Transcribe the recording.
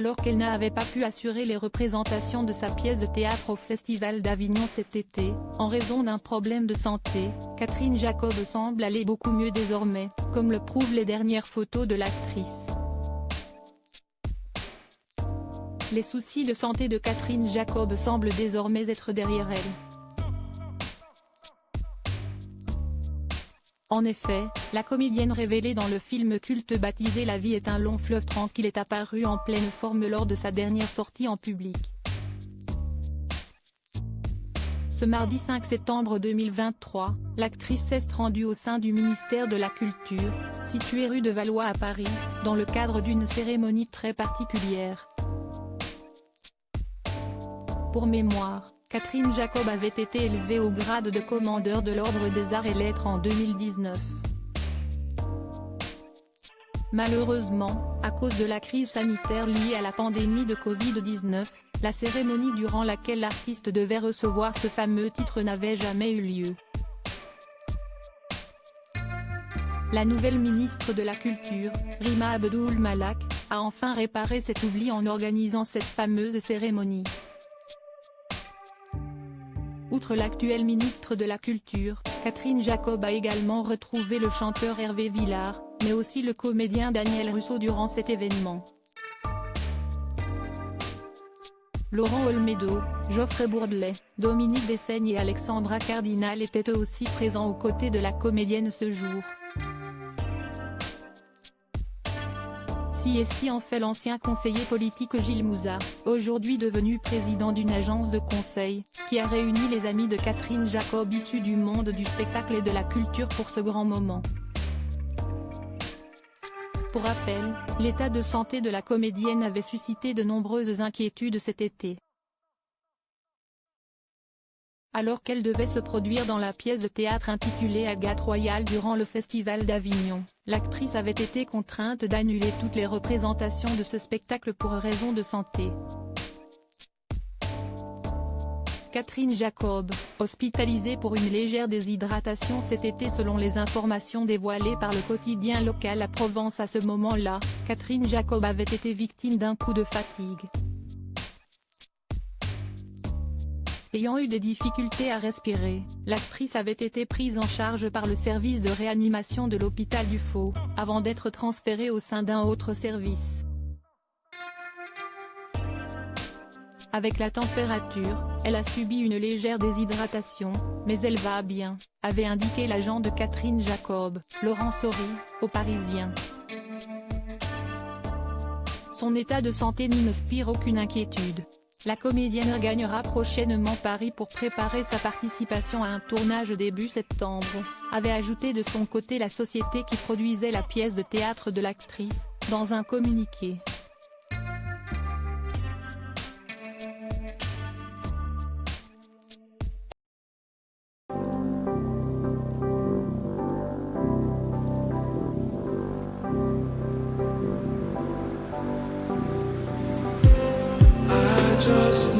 Alors qu'elle n'avait pas pu assurer les représentations de sa pièce de théâtre au Festival d'Avignon cet été, en raison d'un problème de santé, Catherine Jacob semble aller beaucoup mieux désormais, comme le prouvent les dernières photos de l'actrice. Les soucis de santé de Catherine Jacob semblent désormais être derrière elle. En effet, la comédienne révélée dans le film culte baptisé La vie est un long fleuve tranquille est apparue en pleine forme lors de sa dernière sortie en public. Ce mardi 5 septembre 2023, l'actrice s'est rendue au sein du ministère de la Culture, situé rue de Valois à Paris, dans le cadre d'une cérémonie très particulière. Pour mémoire, Catherine Jacob avait été élevée au grade de commandeur de l'Ordre des Arts et Lettres en 2019. Malheureusement, à cause de la crise sanitaire liée à la pandémie de Covid-19, la cérémonie durant laquelle l'artiste devait recevoir ce fameux titre n'avait jamais eu lieu. La nouvelle ministre de la Culture, Rima Abdul Malak, a enfin réparé cet oubli en organisant cette fameuse cérémonie. Outre l'actuelle ministre de la Culture, Catherine Jacob a également retrouvé le chanteur Hervé Villard, mais aussi le comédien Daniel Russo durant cet événement. Laurent Olmedo, Geoffrey Bourdelet, Dominique Dessaigne et Alexandra Cardinal étaient eux aussi présents aux côtés de la comédienne ce jour. Si en fait l'ancien conseiller politique Gilles Mouza, aujourd'hui devenu président d'une agence de conseil, qui a réuni les amis de Catherine Jacob issus du monde du spectacle et de la culture pour ce grand moment. Pour rappel, l'état de santé de la comédienne avait suscité de nombreuses inquiétudes cet été. Alors qu'elle devait se produire dans la pièce de théâtre intitulée Agathe Royale durant le Festival d'Avignon, l'actrice avait été contrainte d'annuler toutes les représentations de ce spectacle pour raison de santé. Catherine Jacob, hospitalisée pour une légère déshydratation cet été selon les informations dévoilées par le quotidien local La Provence à ce moment-là, Catherine Jacob avait été victime d'un coup de fatigue. Ayant eu des difficultés à respirer, l'actrice avait été prise en charge par le service de réanimation de l'hôpital du Fau, avant d'être transférée au sein d'un autre service. Avec la température, elle a subi une légère déshydratation, mais elle va bien, avait indiqué l'agent de Catherine Jacob, Laurent Saury, aux Parisiens. Son état de santé n'inspire aucune inquiétude. La comédienne regagnera prochainement Paris pour préparer sa participation à un tournage début septembre, avait ajouté de son côté la société qui produisait la pièce de théâtre de l'actrice, dans un communiqué. Just